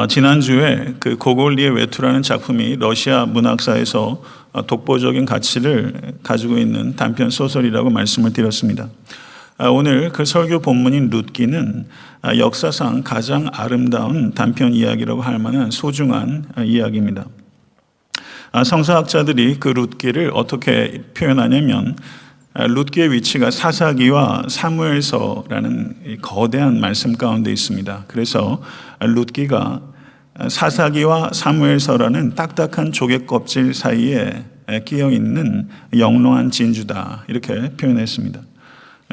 지난주에 그 고골리의 외투라는 작품이 러시아 문학사에서 독보적인 가치를 가지고 있는 단편 소설이라고 말씀을 드렸습니다. 오늘 그 설교 본문인 룻기는 역사상 가장 아름다운 단편 이야기라고 할 만한 소중한 이야기입니다. 성서학자들이 그 룻기를 어떻게 표현하냐면 룻기의 위치가 사사기와 사무엘서라는 거대한 말씀 가운데 있습니다. 그래서 룻기가 사사기와 사무엘서라는 딱딱한 조개 껍질 사이에 끼어 있는 영롱한 진주다, 이렇게 표현했습니다.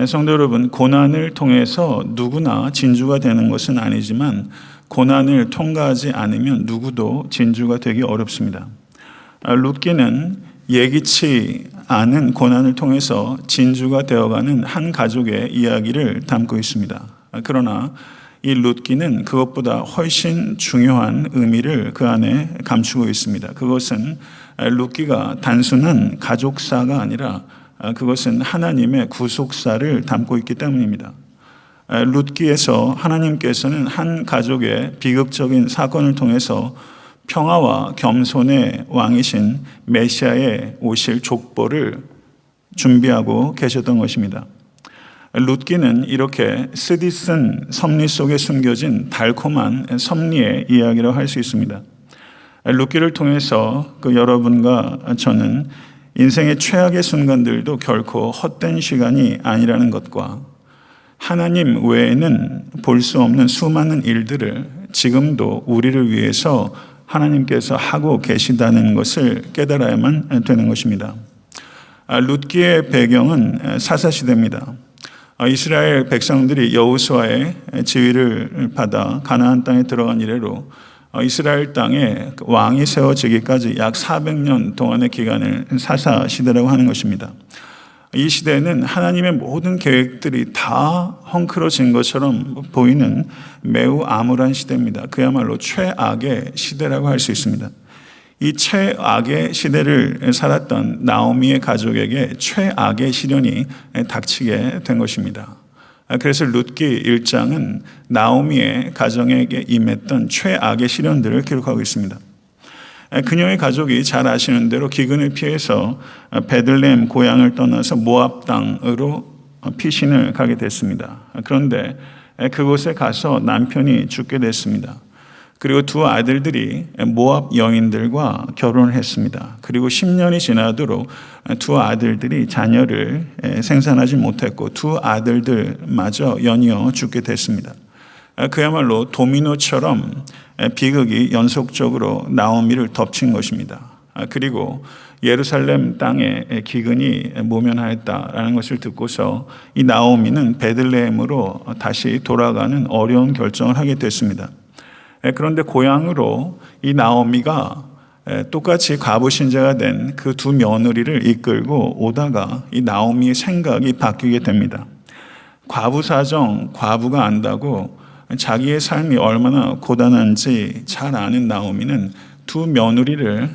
성도 여러분, 고난을 통해서 누구나 진주가 되는 것은 아니지만 고난을 통과하지 않으면 누구도 진주가 되기 어렵습니다. 룻기는 예기치 않은 고난을 통해서 진주가 되어가는 한 가족의 이야기를 담고 있습니다. 그러나 이 룻기는 그것보다 훨씬 중요한 의미를 그 안에 감추고 있습니다. 그것은 룻기가 단순한 가족사가 아니라 그것은 하나님의 구속사를 담고 있기 때문입니다. 룻기에서 하나님께서는 한 가족의 비극적인 사건을 통해서 평화와 겸손의 왕이신 메시아의 오실 족보를 준비하고 계셨던 것입니다. 룻기는 이렇게 쓰디쓴 섭리 속에 숨겨진 달콤한 섭리의 이야기라고 할 수 있습니다. 룻기를 통해서 여러분과 저는 인생의 최악의 순간들도 결코 헛된 시간이 아니라는 것과 하나님 외에는 볼 수 없는 수많은 일들을 지금도 우리를 위해서 하나님께서 하고 계시다는 것을 깨달아야만 되는 것입니다. 룻기의 배경은 사사시대입니다. 이스라엘 백성들이 여호수아의 지휘를 받아 가나안 땅에 들어간 이래로 이스라엘 땅에 왕이 세워지기까지 약 400년 동안의 기간을 사사시대라고 하는 것입니다. 이 시대는 하나님의 모든 계획들이 다 헝클어진 것처럼 보이는 매우 암울한 시대입니다. 그야말로 최악의 시대라고 할 수 있습니다. 이 최악의 시대를 살았던 나오미의 가족에게 최악의 시련이 닥치게 된 것입니다. 그래서 룻기 1장은 나오미의 가정에게 임했던 최악의 시련들을 기록하고 있습니다. 그녀의 가족이 잘 아시는 대로 기근을 피해서 베들레헴 고향을 떠나서 모압 땅으로 피신을 가게 됐습니다. 그런데 그곳에 가서 남편이 죽게 됐습니다. 그리고 두 아들들이 모압 여인들과 결혼을 했습니다. 그리고 10년이 지나도록 두 아들들이 자녀를 생산하지 못했고 두 아들들마저 연이어 죽게 됐습니다. 그야말로 도미노처럼 비극이 연속적으로 나오미를 덮친 것입니다. 그리고 예루살렘 땅에 기근이 모면하였다라는 것을 듣고서 이 나오미는 베들레헴으로 다시 돌아가는 어려운 결정을 하게 됐습니다. 그런데 고향으로 이 나오미가 똑같이 과부 신자가 된 그 두 며느리를 이끌고 오다가 이 나오미의 생각이 바뀌게 됩니다. 과부 사정, 과부가 안다고 자기의 삶이 얼마나 고단한지 잘 아는 나오미는 두 며느리를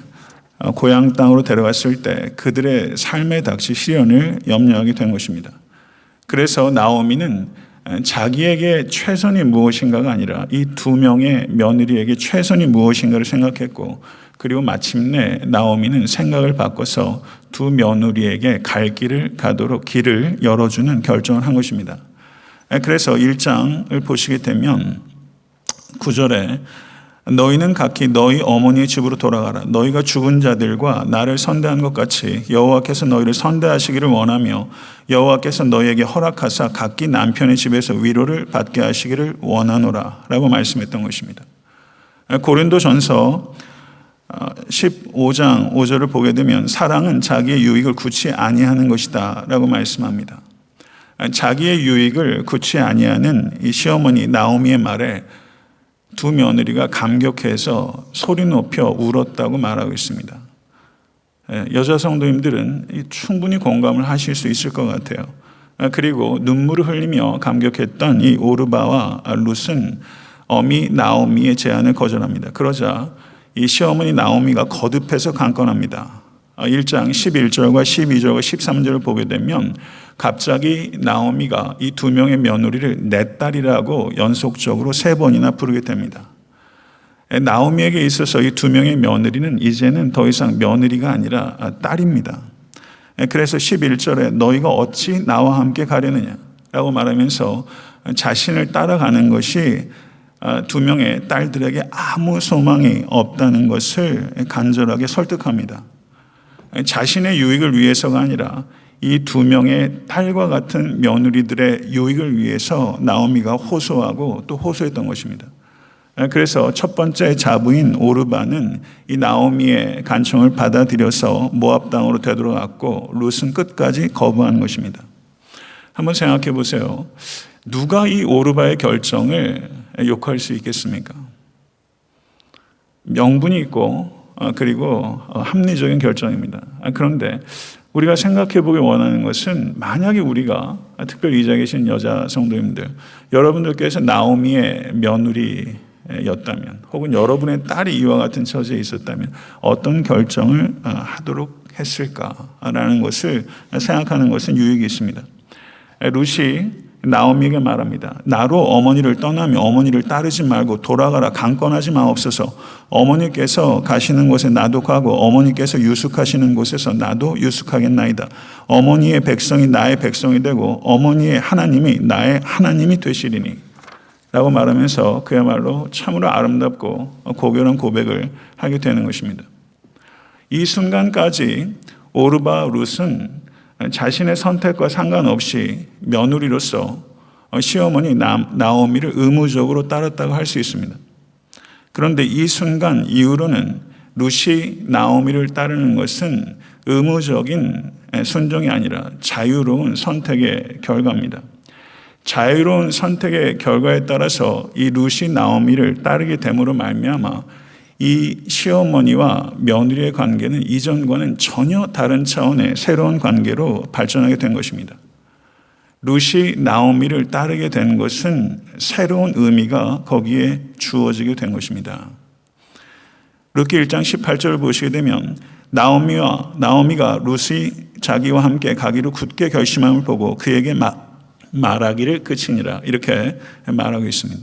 고향 땅으로 데려갔을 때 그들의 삶에 닥칠 시련을 염려하게 된 것입니다. 그래서 나오미는 자기에게 최선이 무엇인가가 아니라 이 두 명의 며느리에게 최선이 무엇인가를 생각했고, 그리고 마침내 나오미는 생각을 바꿔서 두 며느리에게 갈 길을 가도록 길을 열어주는 결정을 한 것입니다. 그래서 1장을 보시게 되면 9절에 너희는 각기 너희 어머니의 집으로 돌아가라. 너희가 죽은 자들과 나를 선대한 것 같이 여호와께서 너희를 선대하시기를 원하며 여호와께서 너희에게 허락하사 각기 남편의 집에서 위로를 받게 하시기를 원하노라 라고 말씀했던 것입니다. 고린도전서 15장 5절을 보게 되면 사랑은 자기의 유익을 굳이 아니하는 것이다 라고 말씀합니다. 자기의 유익을 굳이 아니하는 이 시어머니 나오미의 말에 두 며느리가 감격해서 소리 높여 울었다고 말하고 있습니다. 여자 성도님들은 충분히 공감을 하실 수 있을 것 같아요. 그리고 눈물을 흘리며 감격했던 이 오르바와 룻은 어미 나오미의 제안을 거절합니다. 그러자 이 시어머니 나오미가 거듭해서 강권합니다. 1장 11절과 12절과 13절을 보게 되면 갑자기 나오미가 이 두 명의 며느리를 내 딸이라고 연속적으로 3번이나 부르게 됩니다. 나오미에게 있어서 이 두 명의 며느리는 이제는 더 이상 며느리가 아니라 딸입니다. 그래서 11절에 너희가 어찌 나와 함께 가려느냐 라고 말하면서 자신을 따라가는 것이 두 명의 딸들에게 아무 소망이 없다는 것을 간절하게 설득합니다. 자신의 유익을 위해서가 아니라 이 두 명의 딸과 같은 며느리들의 유익을 위해서 나오미가 호소하고 또 호소했던 것입니다. 그래서 첫 번째 자부인 오르바는 이 나오미의 간청을 받아들여서 모압 땅으로 되돌아갔고 룻은 끝까지 거부한 것입니다. 한번 생각해 보세요. 누가 이 오르바의 결정을 욕할 수 있겠습니까? 명분이 있고 그리고 합리적인 결정입니다. 그런데 우리가 생각해 보기 원하는 것은 만약에 우리가 특별히 이 자리에 계신 여자 성도님들 여러분들께서 나오미의 며느리였다면 혹은 여러분의 딸이 이와 같은 처지에 있었다면 어떤 결정을 하도록 했을까라는 것을 생각하는 것은 유익이 있습니다. 룻이 나오미에게 말합니다. 나로 어머니를 떠나며 어머니를 따르지 말고 돌아가라. 강권하지 마옵소서. 어머니께서 가시는 곳에 나도 가고 어머니께서 유숙하시는 곳에서 나도 유숙하겠나이다. 어머니의 백성이 나의 백성이 되고 어머니의 하나님이 나의 하나님이 되시리니 라고 말하면서 그야말로 참으로 아름답고 고결한 고백을 하게 되는 것입니다. 이 순간까지 오르바 룻은 자신의 선택과 상관없이 며느리로서 시어머니 나오미를 의무적으로 따랐다고 할 수 있습니다. 그런데 이 순간 이후로는 룻이 나오미를 따르는 것은 의무적인 순종이 아니라 자유로운 선택의 결과입니다. 자유로운 선택의 결과에 따라서 이 룻이 나오미를 따르게 됨으로 말미암아 이 시어머니와 며느리의 관계는 이전과는 전혀 다른 차원의 새로운 관계로 발전하게 된 것입니다. 룻이 나오미를 따르게 된 것은 새로운 의미가 거기에 주어지게 된 것입니다. 룻기 1장 18절을 보시게 되면 나오미가 룻이 자기와 함께 가기로 굳게 결심함을 보고 그에게 말하기를 그치니라 이렇게 말하고 있습니다.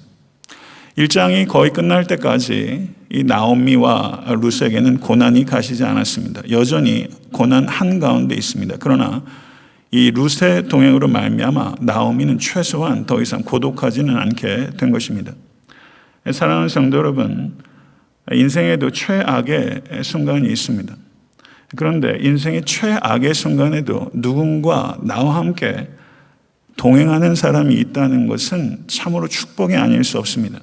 1장이 거의 끝날 때까지 이 나오미와 룻에게는 고난이 가시지 않았습니다. 여전히 고난 한가운데 있습니다. 그러나 이 룻의 동행으로 말미암아 나오미는 최소한 더 이상 고독하지는 않게 된 것입니다. 사랑하는 성도 여러분, 인생에도 최악의 순간이 있습니다. 그런데 인생의 최악의 순간에도 누군가 나와 함께 동행하는 사람이 있다는 것은 참으로 축복이 아닐 수 없습니다.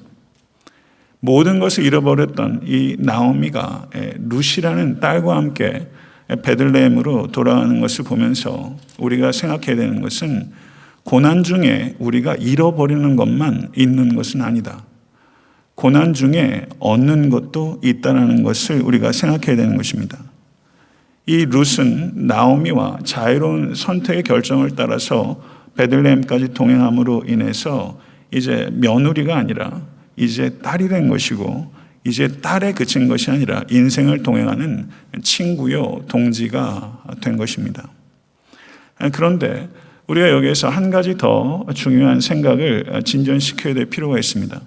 모든 것을 잃어버렸던 이 나오미가 룻이라는 딸과 함께 베들레헴으로 돌아가는 것을 보면서 우리가 생각해야 되는 것은 고난 중에 우리가 잃어버리는 것만 있는 것은 아니다. 고난 중에 얻는 것도 있다는 것을 우리가 생각해야 되는 것입니다. 이 룻은 나오미와 자유로운 선택의 결정을 따라서 베들레헴까지 동행함으로 인해서 이제 며느리가 아니라 이제 딸이 된 것이고 이제 딸에 그친 것이 아니라 인생을 동행하는 친구요 동지가 된 것입니다. 그런데 우리가 여기에서 한 가지 더 중요한 생각을 진전시켜야 될 필요가 있습니다.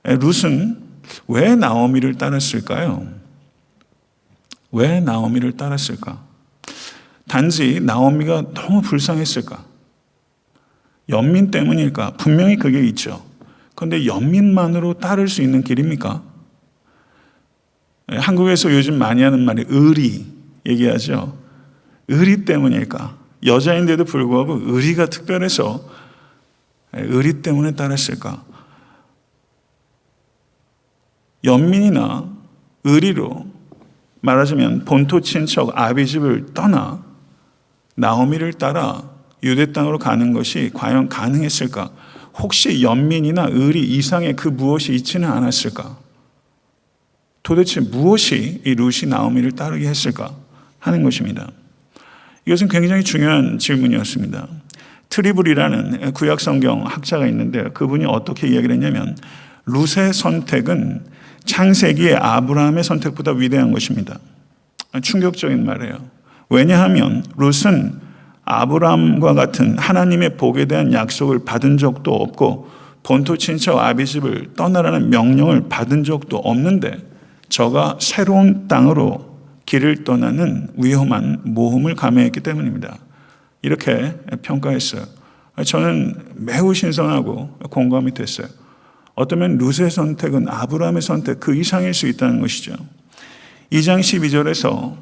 룻은 왜 나오미를 따랐을까요? 왜 나오미를 따랐을까? 단지 나오미가 너무 불쌍했을까? 연민 때문일까? 분명히 그게 있죠. 그런데 연민만으로 따를 수 있는 길입니까? 한국에서 요즘 많이 하는 말이 의리 얘기하죠. 의리 때문일까? 여자인데도 불구하고 의리가 특별해서 의리 때문에 따랐을까? 연민이나 의리로 말하자면 본토 친척 아비집을 떠나 나오미를 따라 유대 땅으로 가는 것이 과연 가능했을까? 혹시 연민이나 의리 이상의 그 무엇이 있지는 않았을까? 도대체 무엇이 이 룻이 나오미를 따르게 했을까 하는 것입니다. 이것은 굉장히 중요한 질문이었습니다. 트리블이라는 구약 성경 학자가 있는데 그분이 어떻게 이야기를 했냐면 룻의 선택은 창세기의 아브라함의 선택보다 위대한 것입니다. 충격적인 말이에요. 왜냐하면 룻은 아브라함과 같은 하나님의 복에 대한 약속을 받은 적도 없고 본토 친척 아비집을 떠나라는 명령을 받은 적도 없는데 저가 새로운 땅으로 길을 떠나는 위험한 모험을 감행했기 때문입니다. 이렇게 평가했어요. 저는 매우 신선하고 공감이 됐어요. 어쩌면 룻의 선택은 아브라함의 선택 그 이상일 수 있다는 것이죠. 2장 12절에서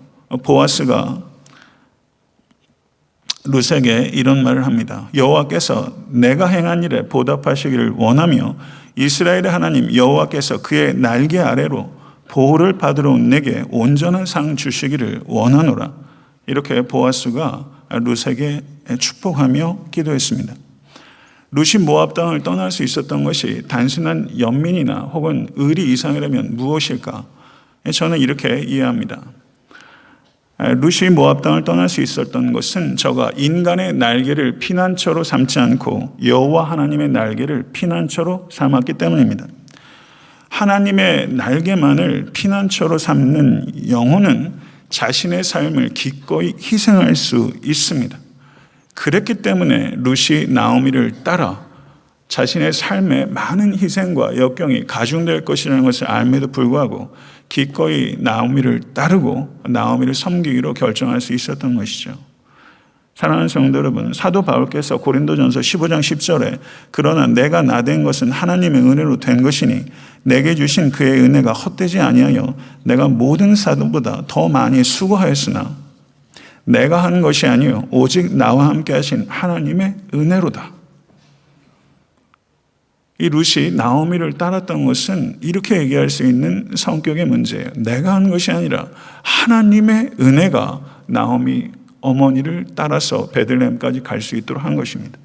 보아스가 룻에게 이런 말을 합니다. 여호와께서 내가 행한 일에 보답하시기를 원하며 이스라엘의 하나님 여호와께서 그의 날개 아래로 보호를 받으러 온 내게 온전한 상 주시기를 원하노라. 이렇게 보아스가 룻에게 축복하며 기도했습니다. 룻이 모압 땅을 떠날 수 있었던 것이 단순한 연민이나 혹은 의리 이상이라면 무엇일까? 저는 이렇게 이해합니다. 룻이 모압 땅을 떠날 수 있었던 것은 저가 인간의 날개를 피난처로 삼지 않고 여호와 하나님의 날개를 피난처로 삼았기 때문입니다. 하나님의 날개만을 피난처로 삼는 영혼은 자신의 삶을 기꺼이 희생할 수 있습니다. 그랬기 때문에 룻이 나오미를 따라 자신의 삶에 많은 희생과 역경이 가중될 것이라는 것을 알면도 불구하고 기꺼이 나오미를 따르고 나오미를 섬기기로 결정할 수 있었던 것이죠. 사랑하는 성도 여러분, 사도 바울께서 고린도전서 15장 10절에 그러나 내가 나된 것은 하나님의 은혜로 된 것이니 내게 주신 그의 은혜가 헛되지 아니하여 내가 모든 사도보다 더 많이 수고하였으나 내가 한 것이 아니요 오직 나와 함께 하신 하나님의 은혜로다. 이 룻이 나오미를 따랐던 것은 이렇게 얘기할 수 있는 성격의 문제예요. 내가 한 것이 아니라 하나님의 은혜가 나오미 어머니를 따라서 베들레헴까지 갈 수 있도록 한 것입니다.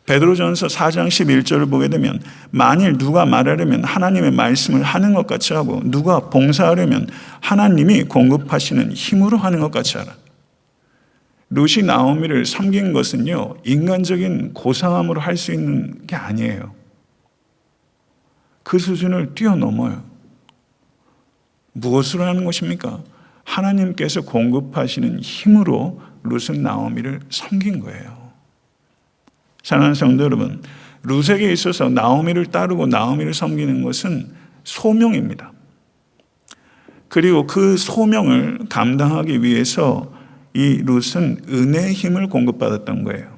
베드로전서 4장 11절을 보게 되면 만일 누가 말하려면 하나님의 말씀을 하는 것 같이 하고 누가 봉사하려면 하나님이 공급하시는 힘으로 하는 것 같이 하라. 룻이 나오미를 섬긴 것은요 인간적인 고상함으로 할 수 있는 게 아니에요. 그 수준을 뛰어넘어요. 무엇으로 하는 것입니까? 하나님께서 공급하시는 힘으로 룻은 나오미를 섬긴 거예요. 사랑하는 성도 여러분, 룻에게 있어서 나오미를 따르고 나오미를 섬기는 것은 소명입니다. 그리고 그 소명을 감당하기 위해서 이 룻은 은혜의 힘을 공급받았던 거예요.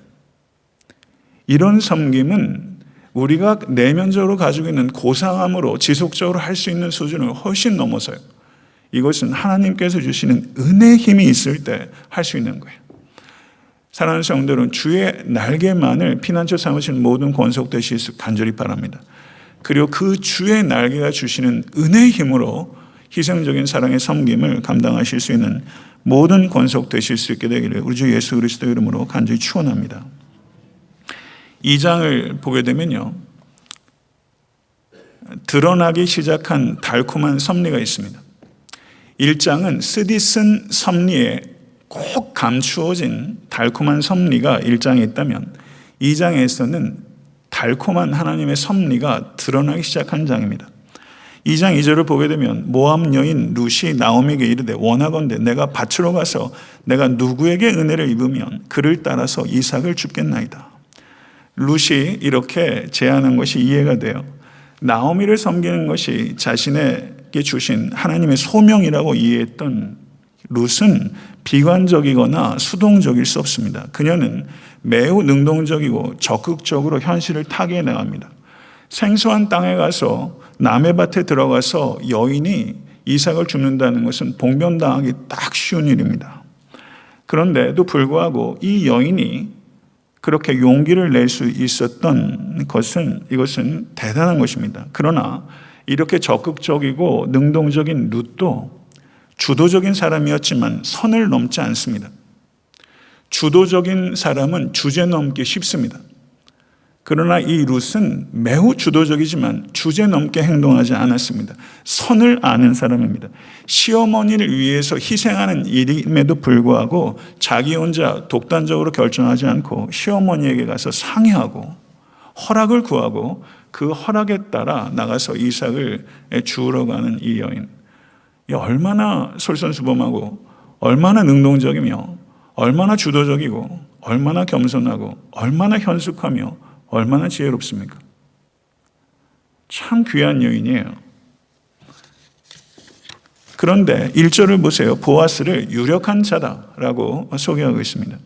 이런 섬김은 우리가 내면적으로 가지고 있는 고상함으로 지속적으로 할 수 있는 수준을 훨씬 넘어서요. 이것은 하나님께서 주시는 은혜의 힘이 있을 때 할 수 있는 거예요. 사랑하는 성도들은 주의 날개만을 피난처 삼으신 모든 권속 되실 수 간절히 바랍니다. 그리고 그 주의 날개가 주시는 은혜의 힘으로 희생적인 사랑의 섬김을 감당하실 수 있는 모든 권속 되실 수 있게 되기를 우리 주 예수 그리스도 이름으로 간절히 축원합니다. 2장을 보게 되면요, 드러나기 시작한 달콤한 섭리가 있습니다. 1장은 쓰디쓴 섭리에 꼭 감추어진 달콤한 섭리가 1장에 있다면 2장에서는 달콤한 하나님의 섭리가 드러나기 시작한 장입니다. 2장 2절을 보게 되면 모압 여인 룻이 나오미에게 이르되 원하건대 내가 밭으로 가서 내가 누구에게 은혜를 입으면 그를 따라서 이삭을 줍겠나이다. 룻이 이렇게 제안한 것이 이해가 돼요. 나오미를 섬기는 것이 자신에게 주신 하나님의 소명이라고 이해했던 룻은 비관적이거나 수동적일 수 없습니다. 그녀는 매우 능동적이고 적극적으로 현실을 타개해 나갑니다. 생소한 땅에 가서 남의 밭에 들어가서 여인이 이삭을 줍는다는 것은 봉변당하기 딱 쉬운 일입니다. 그런데도 불구하고 이 여인이 그렇게 용기를 낼 수 있었던 것은 이것은 대단한 것입니다. 그러나 이렇게 적극적이고 능동적인 룻도 주도적인 사람이었지만 선을 넘지 않습니다. 주도적인 사람은 주제 넘기 쉽습니다. 그러나 이 룻은 매우 주도적이지만 주제 넘게 행동하지 않았습니다. 선을 아는 사람입니다. 시어머니를 위해서 희생하는 일임에도 불구하고 자기 혼자 독단적으로 결정하지 않고 시어머니에게 가서 상의하고 허락을 구하고 그 허락에 따라 나가서 이삭을 주우러 가는 이 여인. 얼마나 솔선수범하고 얼마나 능동적이며 얼마나 주도적이고 얼마나 겸손하고 얼마나 현숙하며 얼마나 지혜롭습니까? 참 귀한 여인이에요. 그런데 1절을 보세요. 보아스를 유력한 자다라고 소개하고 있습니다.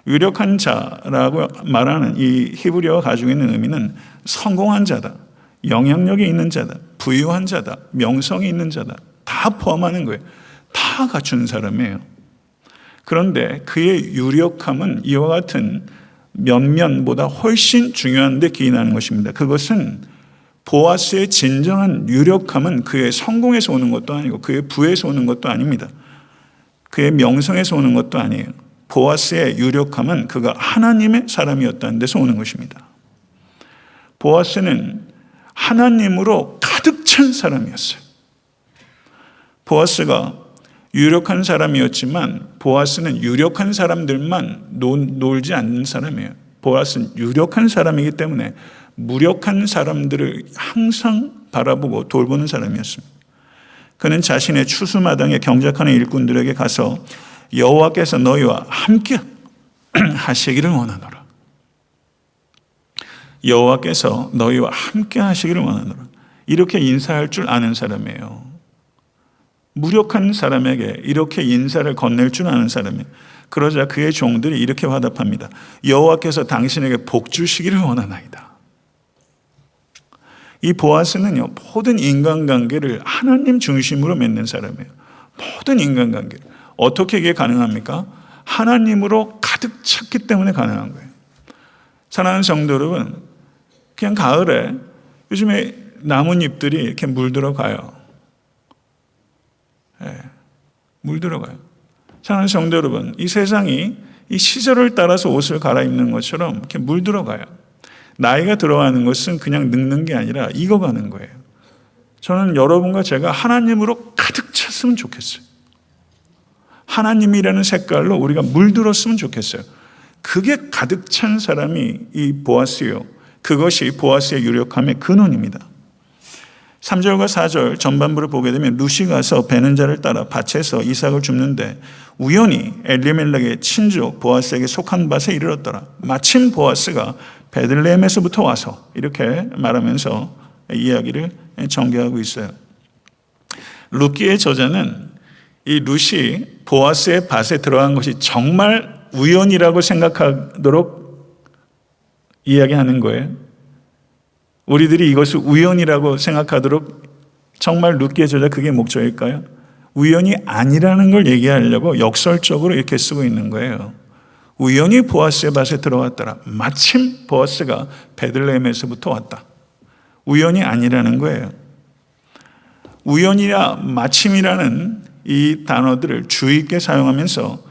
유력한 자라고 말하는 이 히브리어가 가지고 있는 의미는 성공한 자다, 영향력이 있는 자다, 부유한 자다, 명성이 있는 자다, 다 포함하는 거예요. 다 갖춘 사람이에요. 그런데 그의 유력함은 이와 같은 면면보다 훨씬 중요한 데 기인하는 것입니다. 그것은 보아스의 진정한 유력함은 그의 성공에서 오는 것도 아니고 그의 부에서 오는 것도 아닙니다. 그의 명성에서 오는 것도 아니에요. 보아스의 유력함은 그가 하나님의 사람이었다는 데서 오는 것입니다. 보아스는 하나님으로 가득 찬 사람이었어요. 보아스가 유력한 사람이었지만 보아스는 유력한 사람들만 놀지 않는 사람이에요. 보아스는 유력한 사람이기 때문에 무력한 사람들을 항상 바라보고 돌보는 사람이었습니다. 그는 자신의 추수마당에 경작하는 일꾼들에게 가서 여호와께서 너희와 함께 하시기를 원하노라. 여호와께서 너희와 함께 하시기를 원하노라. 이렇게 인사할 줄 아는 사람이에요. 무력한 사람에게 이렇게 인사를 건넬 줄 아는 사람이에요. 그러자 그의 종들이 이렇게 화답합니다. 여호와께서 당신에게 복 주시기를 원하나이다. 이 보아스는요, 모든 인간관계를 하나님 중심으로 맺는 사람이에요. 모든 인간관계. 어떻게 이게 가능합니까? 하나님으로 가득 찼기 때문에 가능한 거예요. 사랑하는 성도 여러분, 그냥 가을에 요즘에 나뭇잎들이 이렇게 물들어 가요. 물들어 가요. 사랑하는 성도 여러분, 이 세상이 이 시절을 따라서 옷을 갈아입는 것처럼 이렇게 물들어 가요. 나이가 들어가는 것은 그냥 늙는 게 아니라 익어가는 거예요. 저는 여러분과 제가 하나님으로 가득 찼으면 좋겠어요. 하나님이라는 색깔로 우리가 물들었으면 좋겠어요. 그게 가득 찬 사람이 이 보아스요. 그것이 보아스의 유력함의 근원입니다. 3절과 4절 전반부를 보게 되면 룻이 가서 베는 자를 따라 밭에서 이삭을 줍는데 우연히 엘리멜렉의 친족 보아스에게 속한 밭에 이르렀더라. 마침 보아스가 베들레헴에서부터 와서 이렇게 말하면서 이야기를 전개하고 있어요. 룻기의 저자는 이 룻이 보아스의 밭에 들어간 것이 정말 우연이라고 생각하도록 이야기하는 거예요. 우리들이 이것을 우연이라고 생각하도록 정말 룻기의 저자 그게 목적일까요? 우연이 아니라는 걸 얘기하려고 역설적으로 이렇게 쓰고 있는 거예요. 우연히 보아스의 밭에 들어왔더라. 마침 보아스가 베들레헴에서부터 왔다. 우연이 아니라는 거예요. 우연이나 마침이라는 이 단어들을 주의 있게 사용하면서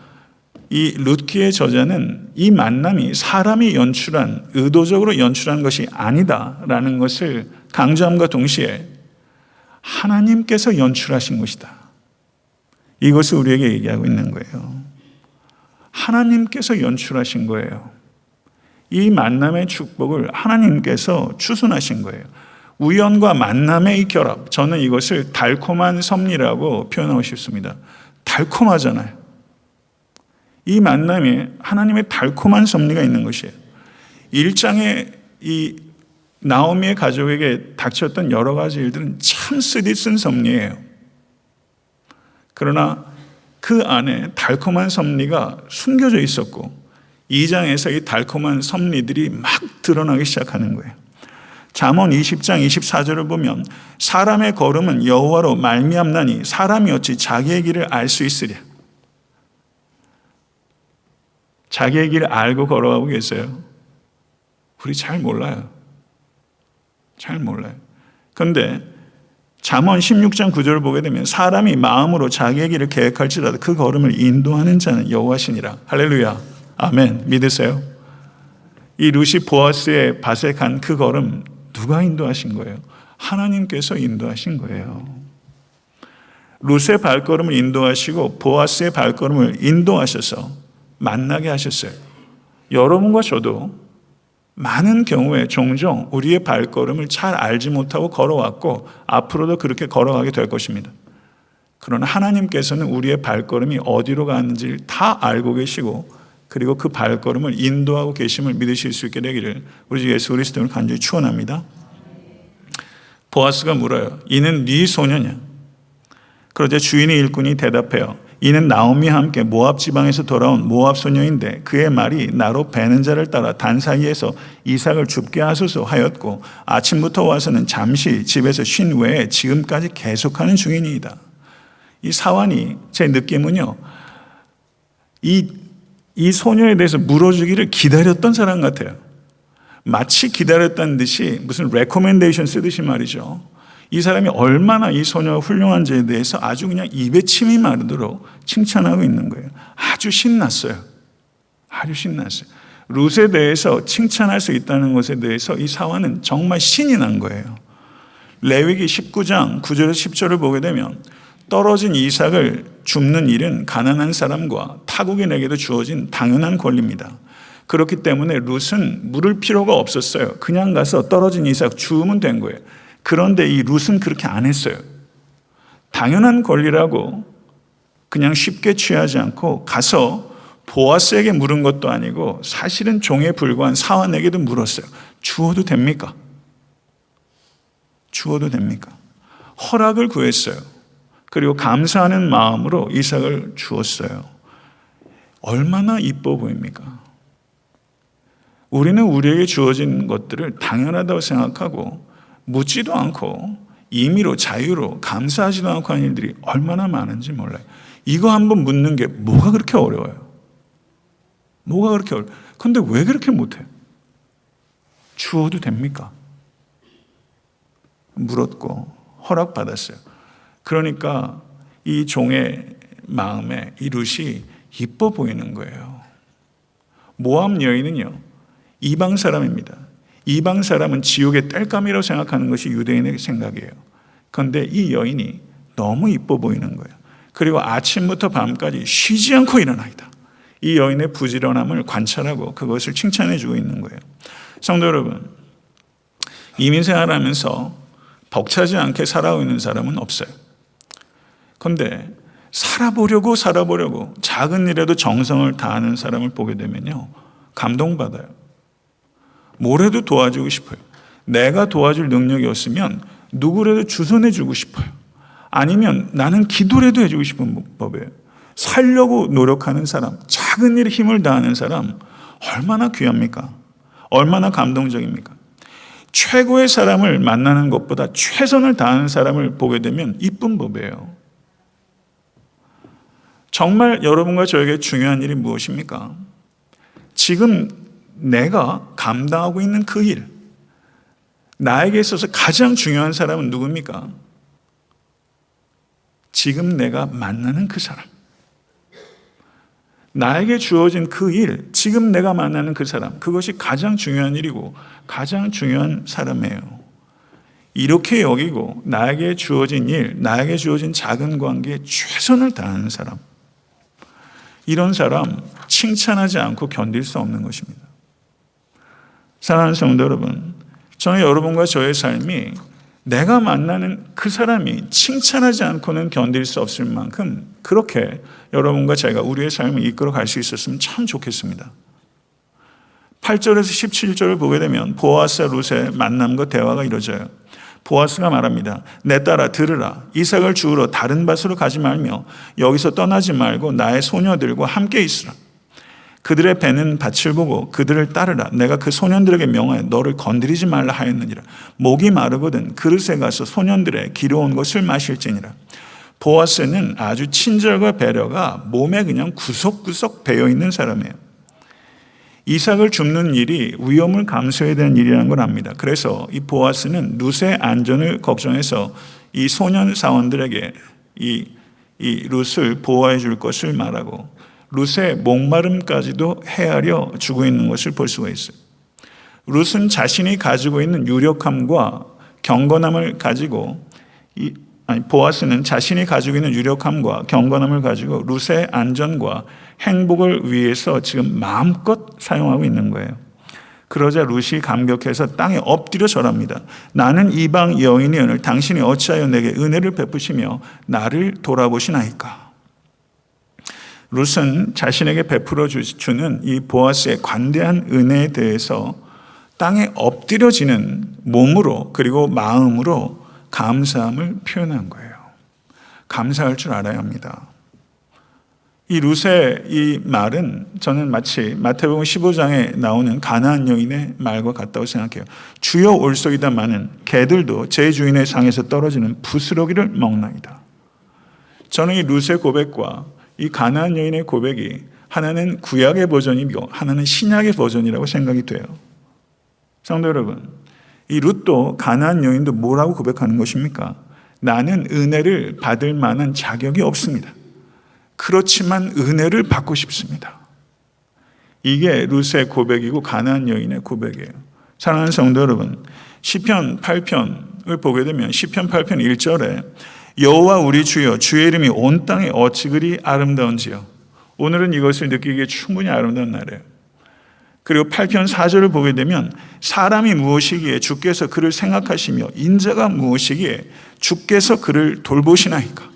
이 룻기의 저자는 이 만남이 사람이 연출한, 의도적으로 연출한 것이 아니다라는 것을 강조함과 동시에 하나님께서 연출하신 것이다. 이것을 우리에게 얘기하고 있는 거예요. 하나님께서 연출하신 거예요. 이 만남의 축복을 하나님께서 추순하신 거예요. 우연과 만남의 이 결합, 저는 이것을 달콤한 섭리라고 표현하고 싶습니다. 달콤하잖아요. 이 만남에 하나님의 달콤한 섭리가 있는 것이에요. 1장에 이 나오미의 가족에게 닥쳤던 여러 가지 일들은 참 쓰디쓴 섭리예요. 그러나 그 안에 달콤한 섭리가 숨겨져 있었고 2장에서 이 달콤한 섭리들이 막 드러나기 시작하는 거예요. 잠언 20장 24절을 보면 사람의 걸음은 여호와로 말미암나니 사람이 어찌 자기의 길을 알 수 있으랴. 자기의 길을 알고 걸어가고 계세요? 우리 잘 몰라요. 잘 몰라요. 그런데 잠언 16장 9절을 보게 되면 사람이 마음으로 자기의 길을 계획할지라도 그 걸음을 인도하는 자는 여호와시니라. 할렐루야. 아멘. 믿으세요? 이 룻이 보아스의 밭에 간 그 걸음 누가 인도하신 거예요? 하나님께서 인도하신 거예요. 룻의 발걸음을 인도하시고 보아스의 발걸음을 인도하셔서 만나게 하셨어요. 여러분과 저도 많은 경우에 종종 우리의 발걸음을 잘 알지 못하고 걸어왔고 앞으로도 그렇게 걸어가게 될 것입니다. 그러나 하나님께서는 우리의 발걸음이 어디로 가는지를 다 알고 계시고 그리고 그 발걸음을 인도하고 계심을 믿으실 수 있게 되기를 우리 주 예수 그리스도를 간절히 축원합니다. 보아스가 물어요. 이는 네 소녀냐? 그러자 주인의 일꾼이 대답해요. 이는 나오미와 함께 모압 지방에서 돌아온 모압 소녀인데 그의 말이 나로 베는 자를 따라 단 사이에서 이삭을 줍게 하소서 하였고 아침부터 와서는 잠시 집에서 쉰 외에 지금까지 계속하는 중이니이다. 이 사환이 제 느낌은요, 이 소녀에 대해서 물어주기를 기다렸던 사람 같아요. 마치 기다렸다는 듯이 무슨 레코멘데이션 쓰듯이 말이죠. 이 사람이 얼마나 이 소녀가 훌륭한지에 대해서 아주 그냥 입에 침이 마르도록 칭찬하고 있는 거예요. 아주 신났어요. 아주 신났어요. 룻에 대해서 칭찬할 수 있다는 것에 대해서 이 사환은 정말 신이 난 거예요. 레위기 19장 9절에서 10절을 보게 되면 떨어진 이삭을 줍는 일은 가난한 사람과 타국인에게도 주어진 당연한 권리입니다. 그렇기 때문에 룻은 물을 필요가 없었어요. 그냥 가서 떨어진 이삭 주우면 된 거예요. 그런데 이 룻은 그렇게 안 했어요. 당연한 권리라고 그냥 쉽게 취하지 않고 가서 보아스에게 물은 것도 아니고 사실은 종에 불과한 사환에게도 물었어요. 주어도 됩니까? 주어도 됩니까? 허락을 구했어요. 그리고 감사하는 마음으로 이삭을 주었어요. 얼마나 이뻐 보입니까? 우리는 우리에게 주어진 것들을 당연하다고 생각하고 묻지도 않고 임의로 자유로 감사하지도 않고 하는 일들이 얼마나 많은지 몰라요. 이거 한번 묻는 게 뭐가 그렇게 어려워요? 뭐가 그렇게 어려워요? 그런데 왜 그렇게 못해요? 주어도 됩니까? 물었고 허락받았어요. 그러니까 이 종의 마음에 이 룻이 이뻐 보이는 거예요. 모압 여인은요, 이방 사람입니다. 이방 사람은 지옥의 땔감이라고 생각하는 것이 유대인의 생각이에요. 그런데 이 여인이 너무 이뻐 보이는 거예요. 그리고 아침부터 밤까지 쉬지 않고 일어나이다. 이 여인의 부지런함을 관찰하고 그것을 칭찬해 주고 있는 거예요. 성도 여러분, 이민생활하면서 벅차지 않게 살아오고 있는 사람은 없어요. 그런데 살아보려고 작은 일에도 정성을 다하는 사람을 보게 되면요, 감동받아요. 뭐라도 도와주고 싶어요. 내가 도와줄 능력이 없으면 누구라도 주선해 주고 싶어요. 아니면 나는 기도라도 해주고 싶은 법이에요. 살려고 노력하는 사람, 작은 일에 힘을 다하는 사람 얼마나 귀합니까? 얼마나 감동적입니까? 최고의 사람을 만나는 것보다 최선을 다하는 사람을 보게 되면 이쁜 법이에요. 정말 여러분과 저에게 중요한 일이 무엇입니까? 지금 내가 감당하고 있는 그 일, 나에게 있어서 가장 중요한 사람은 누굽니까? 지금 내가 만나는 그 사람, 나에게 주어진 그 일, 지금 내가 만나는 그 사람, 그것이 가장 중요한 일이고 가장 중요한 사람이에요. 이렇게 여기고 나에게 주어진 일, 나에게 주어진 작은 관계에 최선을 다하는 사람, 이런 사람 칭찬하지 않고 견딜 수 없는 것입니다. 사랑하는 성도 여러분, 저는 여러분과 저의 삶이 내가 만나는 그 사람이 칭찬하지 않고는 견딜 수 없을 만큼 그렇게 여러분과 제가 우리의 삶을 이끌어 갈 수 있었으면 참 좋겠습니다. 8절에서 17절을 보게 되면 보아스와 룻의 만남과 대화가 이루어져요. 보아스가 말합니다. 내 딸아 들으라. 이삭을 주우러 다른 밭으로 가지 말며 여기서 떠나지 말고 나의 소녀들과 함께 있으라. 그들의 배는 밭을 보고 그들을 따르라. 내가 그 소년들에게 명하여 너를 건드리지 말라 하였느니라. 목이 마르거든 그릇에 가서 소년들의 기르온 것을 마실지니라. 보아스는 아주 친절과 배려가 몸에 그냥 구석구석 배어있는 사람이에요. 이삭을 줍는 일이 위험을 감수해야 되는 일이라는 걸 압니다. 그래서 이 보아스는 룻의 안전을 걱정해서 이 소년 사원들에게 이 룻을 보호해 줄 것을 말하고 룻의 목마름까지도 헤아려 주고 있는 것을 볼 수가 있어요. 룻은 자신이 가지고 있는 유력함과 경건함을 가지고 보아스는 자신이 가지고 있는 유력함과 경건함을 가지고 룻의 안전과 행복을 위해서 지금 마음껏 사용하고 있는 거예요. 그러자 룻이 감격해서 땅에 엎드려 절합니다. 나는 이방 여인이오늘 당신이 어찌하여 내게 은혜를 베푸시며 나를 돌아보시나이까. 룻은 자신에게 베풀어 주는 이 보아스의 관대한 은혜에 대해서 땅에 엎드려지는 몸으로 그리고 마음으로 감사함을 표현한 거예요. 감사할 줄 알아야 합니다. 이 룻의 이 말은 저는 마치 마태복음 15장에 나오는 가나안 여인의 말과 같다고 생각해요. 주여 올소이다마는 개들도 제 주인의 상에서 떨어지는 부스러기를 먹나이다. 저는 이 룻의 고백과 이 가나안 여인의 고백이 하나는 구약의 버전이고 하나는 신약의 버전이라고 생각이 돼요. 성도 여러분, 이 룻도 가나안 여인도 뭐라고 고백하는 것입니까? 나는 은혜를 받을 만한 자격이 없습니다. 그렇지만 은혜를 받고 싶습니다. 이게 룻의 고백이고 가나안 여인의 고백이에요. 사랑하는 성도 여러분, 시편 8편을 보게 되면 시편 8편 1절에 여호와 우리 주여 주의 이름이 온 땅에 어찌 그리 아름다운지요. 오늘은 이것을 느끼기에 충분히 아름다운 날이에요. 그리고 8편 4절을 보게 되면 사람이 무엇이기에 주께서 그를 생각하시며 인자가 무엇이기에 주께서 그를 돌보시나이까.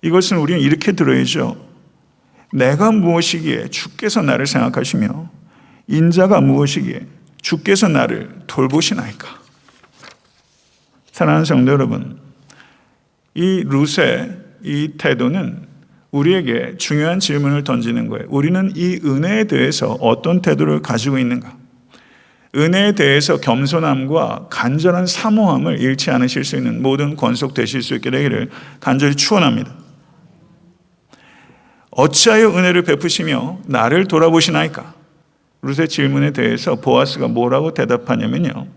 이것은 우리는 이렇게 들어야죠. 내가 무엇이기에 주께서 나를 생각하시며 인자가 무엇이기에 주께서 나를 돌보시나이까. 사랑하는 성도 여러분, 이 룻의 이 태도는 우리에게 중요한 질문을 던지는 거예요. 우리는 이 은혜에 대해서 어떤 태도를 가지고 있는가? 은혜에 대해서 겸손함과 간절한 사모함을 잃지 않으실 수 있는 모든 권속되실 수 있게 되기를 간절히 축원합니다. 어찌하여 은혜를 베푸시며 나를 돌아보시나이까? 룻의 질문에 대해서 보아스가 뭐라고 대답하냐면요,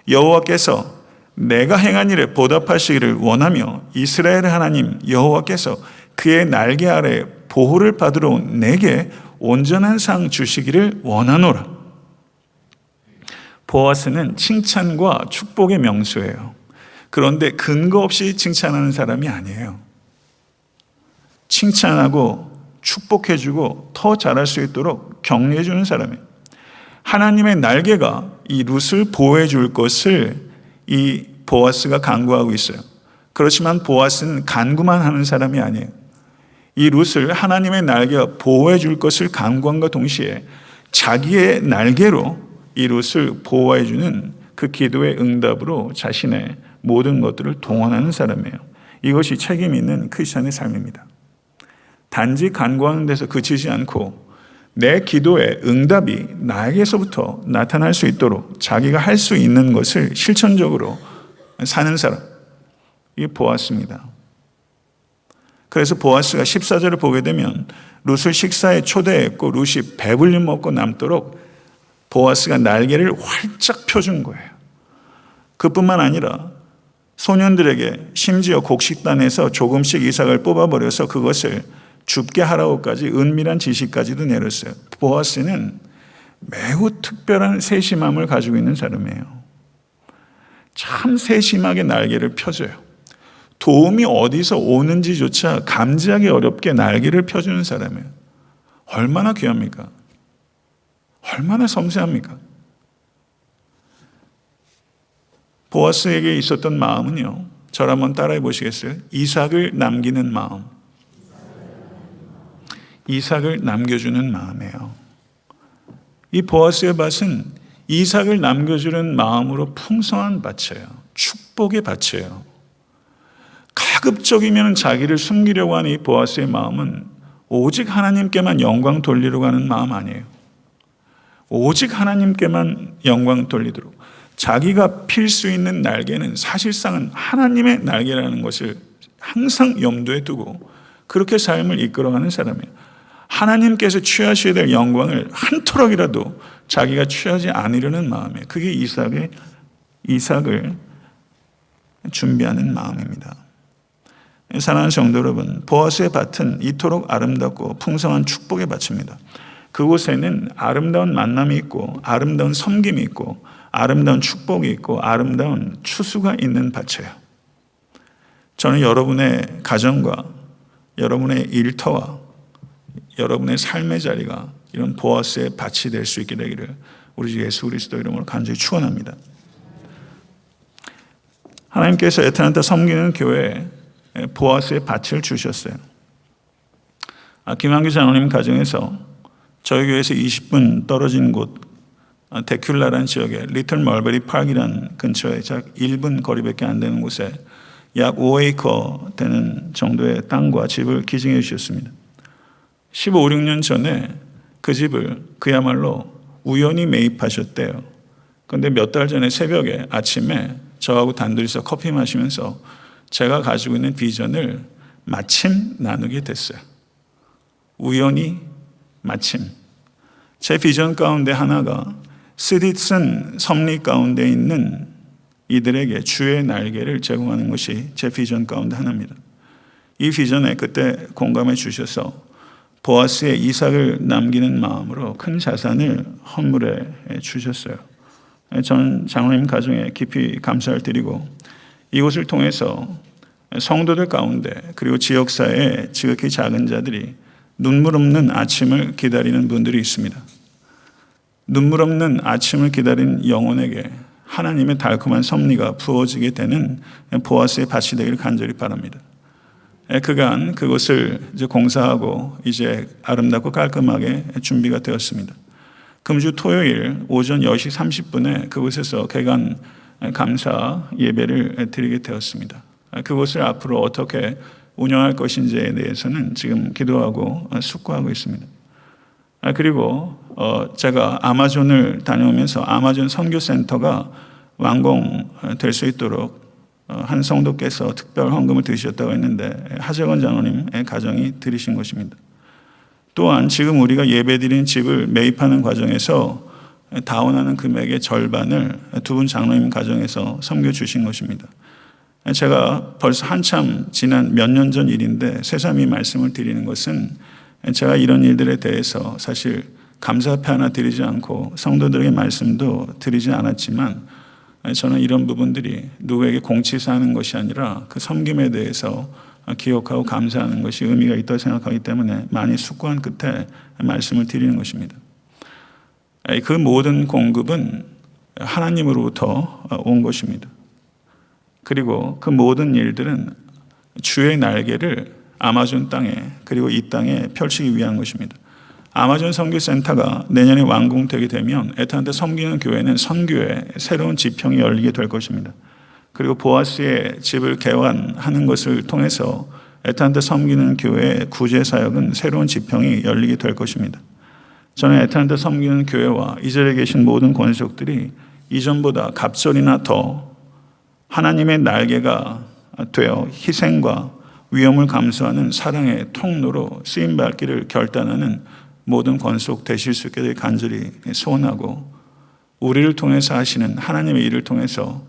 여호와께서 내가 행한 일에 보답하시기를 원하며 이스라엘의 하나님 여호와께서 그의 날개 아래 보호를 받으러 온 내게 온전한 상 주시기를 원하노라. 보아스는 칭찬과 축복의 명수예요. 그런데 근거 없이 칭찬하는 사람이 아니에요. 칭찬하고 축복해주고 더 잘할 수 있도록 격려해주는 사람이에요. 하나님의 날개가 이 룻을 보호해 줄 것을 이 보아스가 간구하고 있어요. 그렇지만 보아스는 간구만 하는 사람이 아니에요. 이 룻을 하나님의 날개가 보호해 줄 것을 간구함과 동시에 자기의 날개로 이 룻을 보호해 주는 그 기도의 응답으로 자신의 모든 것들을 동원하는 사람이에요. 이것이 책임 있는 크리스천의 삶입니다. 단지 간구하는 데서 그치지 않고 내 기도의 응답이 나에게서부터 나타날 수 있도록 자기가 할 수 있는 것을 실천적으로 사는 사람, 이게 보아스입니다. 그래서 보아스가 14절을 보게 되면 룻을 식사에 초대했고 룻이 배불리 먹고 남도록 보아스가 날개를 활짝 펴준 거예요. 그뿐만 아니라 소년들에게 심지어 곡식단에서 조금씩 이삭을 뽑아버려서 그것을 줍게 하라고까지 은밀한 지시까지도 내렸어요. 보아스는 매우 특별한 세심함을 가지고 있는 사람이에요. 참 세심하게 날개를 펴줘요. 도움이 어디서 오는지조차 감지하기 어렵게 날개를 펴주는 사람이에요. 얼마나 귀합니까? 얼마나 섬세합니까? 보아스에게 있었던 마음은요, 저를 한번 따라해 보시겠어요? 이삭을 남기는 마음. 이삭을 남겨주는 마음이에요. 이 보아스의 밭은 이삭을 남겨주는 마음으로 풍성한 밭이에요. 축복의 밭이에요. 가급적이면 자기를 숨기려고 하는 이 보아스의 마음은 오직 하나님께만 영광 돌리려고 하는 마음 아니에요. 오직 하나님께만 영광 돌리도록 자기가 필 수 있는 날개는 사실상은 하나님의 날개라는 것을 항상 염두에 두고 그렇게 삶을 이끌어가는 사람이에요. 하나님께서 취하셔야 될 영광을 한 토락이라도 자기가 취하지 않으려는 마음이에요. 그게 이삭을 준비하는 마음입니다. 사랑하는 성도 여러분, 보아스의 밭은 이토록 아름답고 풍성한 축복의 밭입니다. 그곳에는 아름다운 만남이 있고 아름다운 섬김이 있고 아름다운 축복이 있고 아름다운 추수가 있는 밭이에요. 저는 여러분의 가정과 여러분의 일터와 여러분의 삶의 자리가 이런 보아스의 밭이 될 수 있게 되기를 우리 주 예수 그리스도 이름으로 간절히 축원합니다. 하나님께서 애타한테 섬기는 교회에 보아스의 밭을 주셨어요. 김한규 장로님 가정에서 저희 교회에서 20분 떨어진 곳 데큘라라는 지역에 리틀 멀베리 파크이라는 근처에 약 1분 거리밖에 안 되는 곳에 약 5에이커 되는 정도의 땅과 집을 기증해 주셨습니다. 15, 16년 전에 그 집을 그야말로 우연히 매입하셨대요. 그런데 몇 달 전에 새벽에 아침에 저하고 단둘이서 커피 마시면서 제가 가지고 있는 비전을 마침 나누게 됐어요. 우연히 마침. 제 비전 가운데 하나가 스디슨 섭리 가운데 있는 이들에게 주의 날개를 제공하는 것이 제 비전 가운데 하나입니다. 이 비전에 그때 공감해 주셔서 보아스의 이삭을 남기는 마음으로 큰 자산을 헌물해 주셨어요. 전 장로님 가정에 깊이 감사를 드리고 이곳을 통해서 성도들 가운데 그리고 지역사회의 지극히 작은 자들이 눈물 없는 아침을 기다리는 분들이 있습니다. 눈물 없는 아침을 기다리는 영혼에게 하나님의 달콤한 섭리가 부어지게 되는 보아스의 밭이 되기를 간절히 바랍니다. 그간 그곳을 이제 공사하고 이제 아름답고 깔끔하게 준비가 되었습니다. 금주 토요일 오전 10시 30분에 그곳에서 개관 감사 예배를 드리게 되었습니다. 그곳을 앞으로 어떻게 운영할 것인지에 대해서는 지금 기도하고 숙고하고 있습니다. 그리고 제가 아마존을 다녀오면서 아마존 선교센터가 완공될 수 있도록 한 성도께서 특별 헌금을 드리셨다고 했는데 하재건 장로님의 가정이 드리신 것입니다. 또한 지금 우리가 예배드리는 집을 매입하는 과정에서 다운하는 금액의 절반을 두 분 장로님 가정에서 섬겨주신 것입니다. 제가 벌써 한참 지난 몇 년 전 일인데 새삼 이 말씀을 드리는 것은 제가 이런 일들에 대해서 사실 감사패 하나 드리지 않고 성도들에게 말씀도 드리지 않았지만 저는 이런 부분들이 누구에게 공치사하는 것이 아니라 그 섬김에 대해서 기억하고 감사하는 것이 의미가 있다고 생각하기 때문에 많이 숙고한 끝에 말씀을 드리는 것입니다. 그 모든 공급은 하나님으로부터 온 것입니다. 그리고 그 모든 일들은 주의 날개를 아마존 땅에 그리고 이 땅에 펼치기 위한 것입니다. 아마존 선교센터가 내년에 완공되게 되면 애타한테 섬기는 교회는 선교의 새로운 지평이 열리게 될 것입니다. 그리고 보아스의 집을 개관하는 것을 통해서 애타한테 섬기는 교회의 구제 사역은 새로운 지평이 열리게 될 것입니다. 저는 애타한테 섬기는 교회와 이 자리에 계신 모든 권속들이 이전보다 갑절이나 더 하나님의 날개가 되어 희생과 위험을 감수하는 사랑의 통로로 쓰임받기를 결단하는 모든 권속 되실 수 있게 간절히 소원하고 우리를 통해서 하시는 하나님의 일을 통해서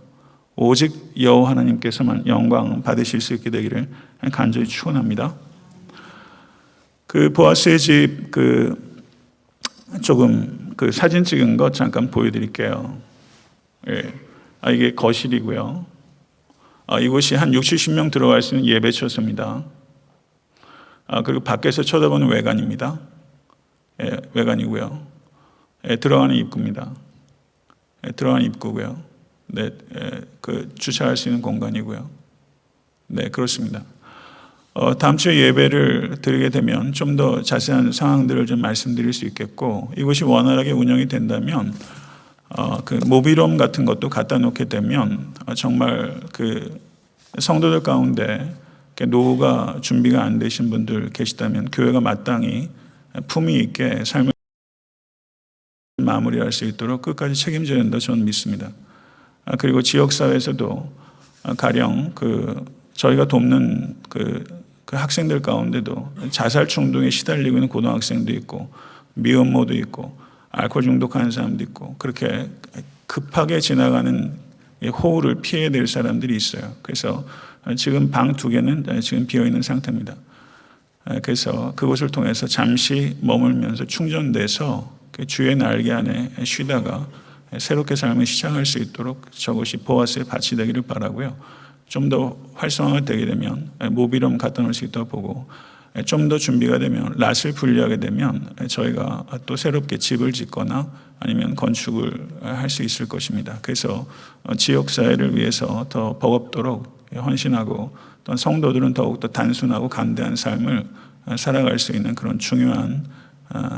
오직 여호와 하나님께서만 영광 받으실 수 있게 되기를 간절히 축원합니다. 그 보아스의 집 조금 사진 찍은 것 잠깐 보여드릴게요. 예. 이게 거실이고요. 이곳이 한 60, 70명 들어갈 수 있는 예배처소입니다. 그리고 밖에서 쳐다보는 외관입니다. 예, 외관이고요. 예, 들어가는 입구입니다. 예, 들어가는 입구고요. 네, 주차할 수 있는 공간이고요. 네, 그렇습니다. 다음 주에 예배를 드리게 되면 좀 더 자세한 상황들을 좀 말씀드릴 수 있겠고 이곳이 원활하게 운영이 된다면 그 모빌홈 같은 것도 갖다 놓게 되면 정말 그 성도들 가운데 노후가 준비가 안 되신 분들 계시다면 교회가 마땅히 품위 있게 삶을 마무리할 수 있도록 끝까지 책임져야 된다 저는 믿습니다. 그리고 지역사회에서도 가령 저희가 돕는 그 학생들 가운데도 자살 충동에 시달리고 있는 고등학생도 있고 미혼모도 있고 알코올 중독하는 사람도 있고 그렇게 급하게 지나가는 호우를 피해야 될 사람들이 있어요. 그래서 지금 방 2개는 지금 비어있는 상태입니다. 그래서 그곳을 통해서 잠시 머물면서 충전돼서 주의 날개 안에 쉬다가 새롭게 삶을 시작할 수 있도록 저것이 보아스의 밭이 되기를 바라고요. 좀 더 활성화가 되게 되면 모빌홈 갖다 놓을 수 있다고 보고 좀 더 준비가 되면 랏을 분리하게 되면 저희가 또 새롭게 집을 짓거나 아니면 건축을 할 수 있을 것입니다. 그래서 지역사회를 위해서 더 버겁도록 헌신하고 또 성도들은 더욱더 단순하고 간대한 삶을 살아갈 수 있는 그런 중요한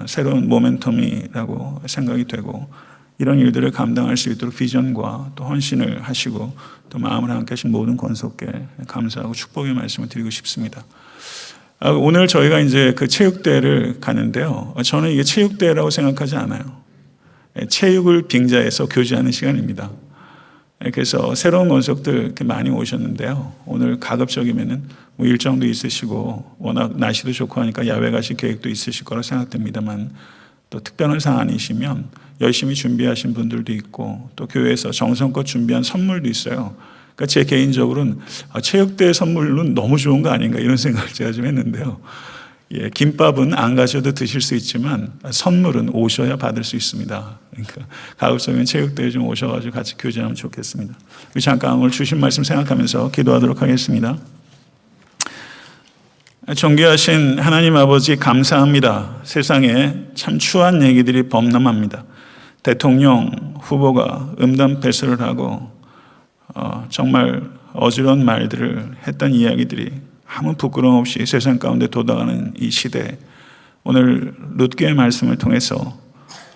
새로운 모멘텀이라고 생각이 되고 이런 일들을 감당할 수 있도록 비전과 또 헌신을 하시고 또 마음을 함께 하신 모든 권속께 감사하고 축복의 말씀을 드리고 싶습니다. 오늘 저희가 이제 그 체육대회를 가는데요. 저는 이게 체육대회라고 생각하지 않아요. 체육을 빙자해서 교제하는 시간입니다. 그래서 새로운 권속들 이렇게 많이 오셨는데요. 오늘 가급적이면은 뭐 일정도 있으시고 워낙 날씨도 좋고 하니까 야외 가실 계획도 있으실 거라 생각됩니다만 또 특별한 사안이시면 열심히 준비하신 분들도 있고 또 교회에서 정성껏 준비한 선물도 있어요. 그러니까 제 개인적으로는 체육대회 선물은 너무 좋은 거 아닌가 이런 생각을 제가 좀 했는데요. 예, 김밥은 안 가셔도 드실 수 있지만 선물은 오셔야 받을 수 있습니다. 그러니까 가급적이면 체육대회 좀 오셔가지고 같이 교제하면 좋겠습니다. 잠깐 오늘 주신 말씀 생각하면서 기도하도록 하겠습니다. 존귀하신 하나님 아버지 감사합니다. 세상에 참 추한 얘기들이 범람합니다. 대통령 후보가 음담 패스를 하고 정말 어지러운 말들을 했던 이야기들이 아무 부끄러움 없이 세상 가운데 도달하는 이 시대에 오늘 룻기의 말씀을 통해서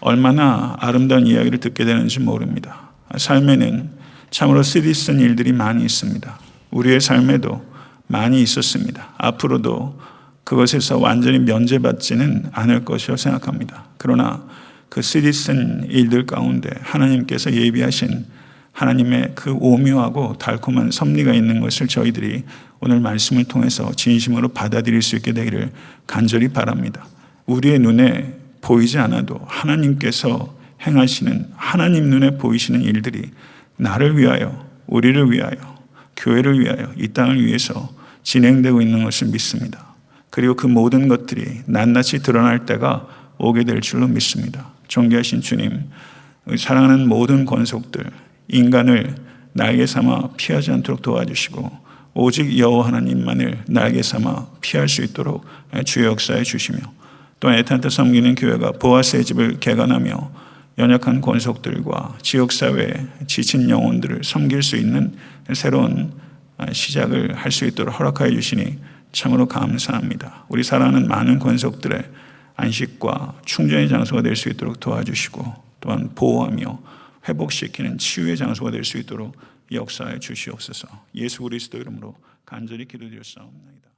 얼마나 아름다운 이야기를 듣게 되는지 모릅니다. 삶에는 참으로 쓰디 쓴 일들이 많이 있습니다. 우리의 삶에도 많이 있었습니다. 앞으로도 그것에서 완전히 면제받지는 않을 것이라고 생각합니다. 그러나 그 쓰디 쓴 일들 가운데 하나님께서 예비하신 하나님의 그 오묘하고 달콤한 섭리가 있는 것을 저희들이 오늘 말씀을 통해서 진심으로 받아들일 수 있게 되기를 간절히 바랍니다. 우리의 눈에 보이지 않아도 하나님께서 행하시는 하나님 눈에 보이시는 일들이 나를 위하여, 우리를 위하여, 교회를 위하여, 이 땅을 위해서 진행되고 있는 것을 믿습니다. 그리고 그 모든 것들이 낱낱이 드러날 때가 오게 될 줄로 믿습니다. 존귀하신 주님, 사랑하는 모든 권속들, 인간을 날개 삼아 피하지 않도록 도와주시고 오직 여호와 하나님만을 날개 삼아 피할 수 있도록 주의 역사해 주시며 또 애타게 섬기는 교회가 보아스의 집을 개관하며 연약한 권속들과 지역사회에 지친 영혼들을 섬길 수 있는 새로운 시작을 할 수 있도록 허락하여 주시니 참으로 감사합니다. 우리 사랑하는 많은 권속들의 안식과 충전의 장소가 될 수 있도록 도와주시고 또한 보호하며 회복시키는 치유의 장소가 될 수 있도록 역사해 주시옵소서. 예수 그리스도 이름으로 간절히 기도드렸사옵나이다.